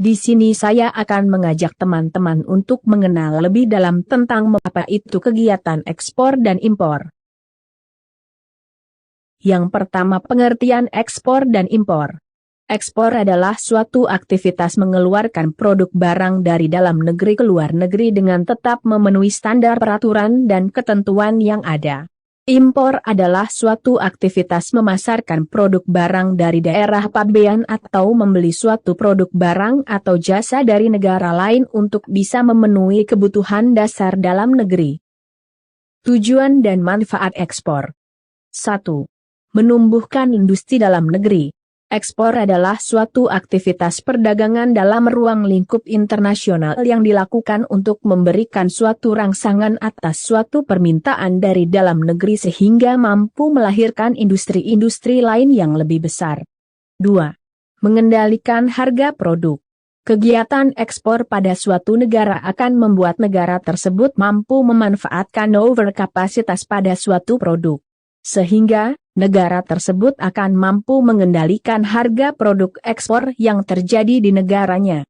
Di sini saya akan mengajak teman-teman untuk mengenal lebih dalam tentang apa itu kegiatan ekspor dan impor. Yang pertama, pengertian ekspor dan impor. Ekspor adalah suatu aktivitas mengeluarkan produk barang dari dalam negeri ke luar negeri dengan tetap memenuhi standar peraturan dan ketentuan yang ada. Impor adalah suatu aktivitas memasarkan produk barang dari daerah pabean atau membeli suatu produk barang atau jasa dari negara lain untuk bisa memenuhi kebutuhan dasar dalam negeri. Tujuan dan manfaat ekspor. 1. Menumbuhkan industri dalam negeri. Ekspor adalah suatu aktivitas perdagangan dalam ruang lingkup internasional yang dilakukan untuk memberikan suatu rangsangan atas suatu permintaan dari dalam negeri sehingga mampu melahirkan industri-industri lain yang lebih besar. 2. Mengendalikan harga produk. Kegiatan ekspor pada suatu negara akan membuat negara tersebut mampu memanfaatkan overkapasitas pada suatu produk, sehingga negara tersebut akan mampu mengendalikan harga produk ekspor yang terjadi di negaranya.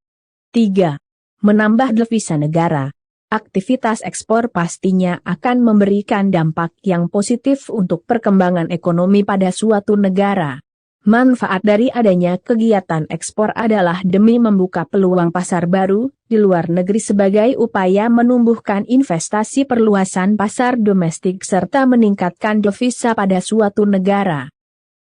3. Menambah devisa negara. Aktivitas ekspor pastinya akan memberikan dampak yang positif untuk perkembangan ekonomi pada suatu negara. Manfaat dari adanya kegiatan ekspor adalah demi membuka peluang pasar baru di luar negeri sebagai upaya menumbuhkan investasi, perluasan pasar domestik serta meningkatkan devisa pada suatu negara.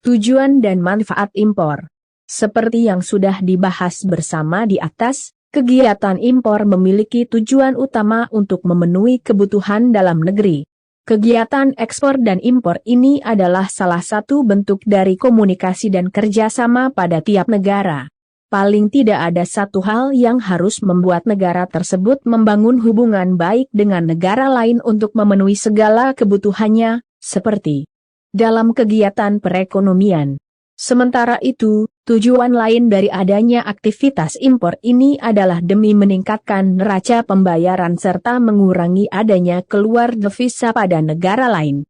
Tujuan dan manfaat impor. Seperti yang sudah dibahas bersama di atas, kegiatan impor memiliki tujuan utama untuk memenuhi kebutuhan dalam negeri. Kegiatan ekspor dan impor ini adalah salah satu bentuk dari komunikasi dan kerjasama pada tiap negara. Paling tidak ada satu hal yang harus membuat negara tersebut membangun hubungan baik dengan negara lain untuk memenuhi segala kebutuhannya, seperti dalam kegiatan perekonomian. Sementara itu, tujuan lain dari adanya aktivitas impor ini adalah demi meningkatkan neraca pembayaran serta mengurangi adanya keluar devisa pada negara lain.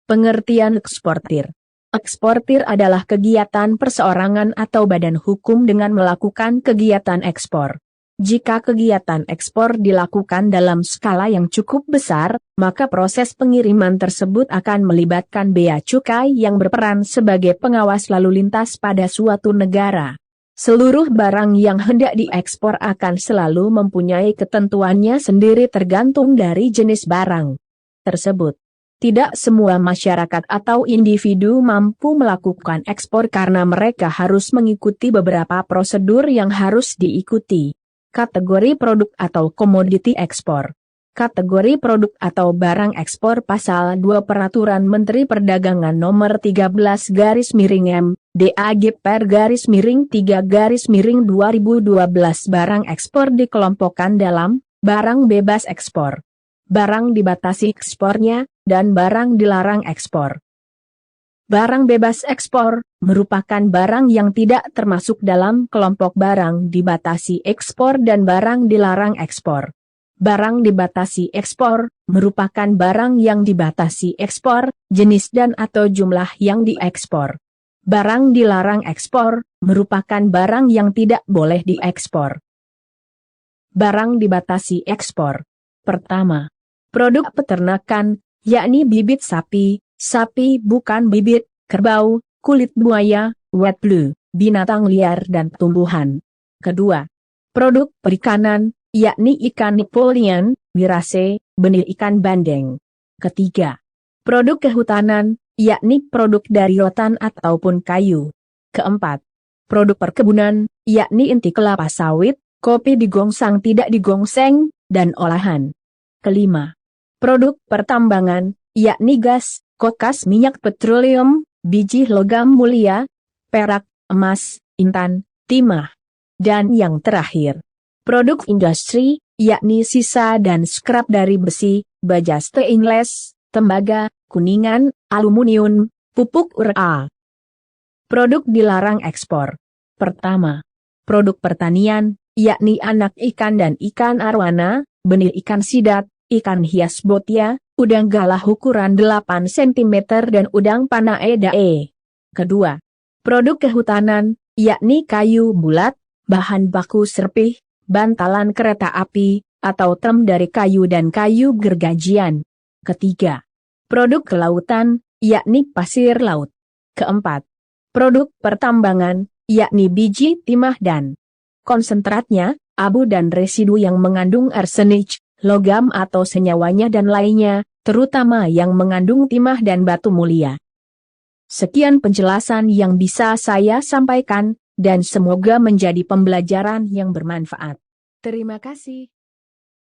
Pengertian eksportir. Eksportir adalah kegiatan perseorangan atau badan hukum dengan melakukan kegiatan ekspor. Jika kegiatan ekspor dilakukan dalam skala yang cukup besar, maka proses pengiriman tersebut akan melibatkan bea cukai yang berperan sebagai pengawas lalu lintas pada suatu negara. Seluruh barang yang hendak diekspor akan selalu mempunyai ketentuannya sendiri tergantung dari jenis barang tersebut. Tidak semua masyarakat atau individu mampu melakukan ekspor karena mereka harus mengikuti beberapa prosedur yang harus diikuti. Kategori produk atau komoditi ekspor. Kategori produk atau barang ekspor Pasal 2 Peraturan Menteri Perdagangan Nomor 13/M, DAG/3/2012 barang ekspor dikelompokkan dalam barang bebas ekspor, barang dibatasi ekspornya, dan barang dilarang ekspor. Barang bebas ekspor merupakan barang yang tidak termasuk dalam kelompok barang dibatasi ekspor dan barang dilarang ekspor. Barang dibatasi ekspor merupakan barang yang dibatasi ekspor, jenis dan atau jumlah yang diekspor. Barang dilarang ekspor merupakan barang yang tidak boleh diekspor. Barang dibatasi ekspor. Pertama, produk peternakan, yakni bibit sapi, sapi bukan bibit, kerbau, kulit buaya, wet blue, binatang liar dan tumbuhan. Kedua, produk perikanan, yakni ikan Napoleon, wirase, benih ikan bandeng. Ketiga, produk kehutanan, yakni produk dari rotan ataupun kayu. Keempat, produk perkebunan, yakni inti kelapa sawit, kopi digongsang tidak digongseng, dan olahan. Kelima, produk pertambangan, yakni gas, kokas minyak petroleum, biji logam mulia, perak, emas, intan, timah. Dan yang terakhir, produk industri, yakni sisa dan skrap dari besi, baja stainless, tembaga, kuningan, aluminium, pupuk urea. Produk dilarang ekspor. Pertama, produk pertanian, yakni anak ikan dan ikan arwana, benih ikan sidat, ikan hias botia, udang galah ukuran 8 cm dan udang panae dae. Kedua, produk kehutanan, yakni kayu bulat, bahan baku serpih, bantalan kereta api, atau trem dari kayu dan kayu gergajian. Ketiga, produk kelautan, yakni pasir laut. Keempat, produk pertambangan, yakni biji timah dan konsentratnya, abu dan residu yang mengandung arsenik, logam atau senyawanya dan lainnya, terutama yang mengandung timah dan batu mulia. Sekian penjelasan yang bisa saya sampaikan, dan semoga menjadi pembelajaran yang bermanfaat. Terima kasih.